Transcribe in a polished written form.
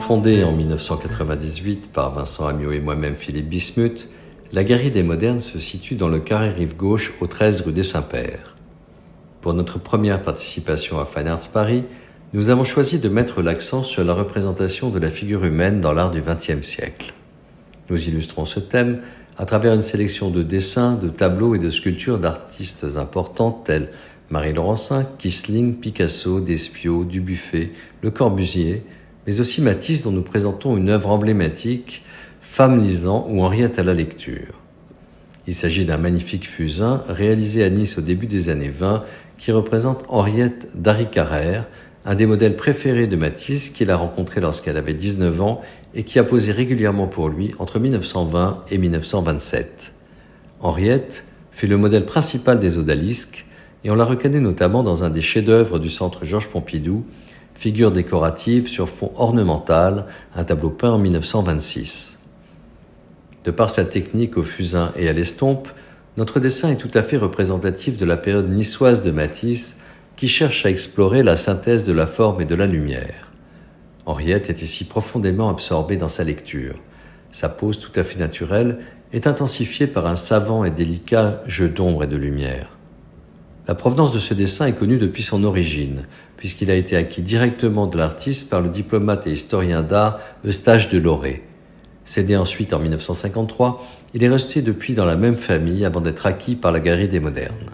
Fondée en 1998 par Vincent Amiot et moi-même Philippe Bismuth, la Galerie des Modernes se situe dans le carré rive gauche au 13 rue des Saints-Pères. Pour notre première participation à Fine Arts Paris, nous avons choisi de mettre l'accent sur la représentation de la figure humaine dans l'art du XXe siècle. Nous illustrons ce thème à travers une sélection de dessins, de tableaux et de sculptures d'artistes importants tels Marie Laurencin, Kissling, Picasso, Despiaux, Dubuffet, Le Corbusier, mais aussi Matisse dont nous présentons une œuvre emblématique, Femme lisant ou Henriette à la lecture. Il s'agit d'un magnifique fusain réalisé à Nice au début des années 20 qui représente Henriette d'Harry Carrère, un des modèles préférés de Matisse qu'il a rencontré lorsqu'elle avait 19 ans et qui a posé régulièrement pour lui entre 1920 et 1927. Henriette fut le modèle principal des odalisques et on la reconnaît notamment dans un des chefs-d'œuvre du Centre Georges Pompidou, Figure décorative sur fond ornemental, un tableau peint en 1926. De par sa technique au fusain et à l'estompe, notre dessin est tout à fait représentatif de la période niçoise de Matisse qui cherche à explorer la synthèse de la forme et de la lumière. Henriette est ici profondément absorbée dans sa lecture. Sa pose tout à fait naturelle est intensifiée par un savant et délicat jeu d'ombre et de lumière. La provenance de ce dessin est connue depuis son origine, puisqu'il a été acquis directement de l'artiste par le diplomate et historien d'art Eustache Deloré. Cédé ensuite en 1953, il est resté depuis dans la même famille avant d'être acquis par la Galerie des Modernes.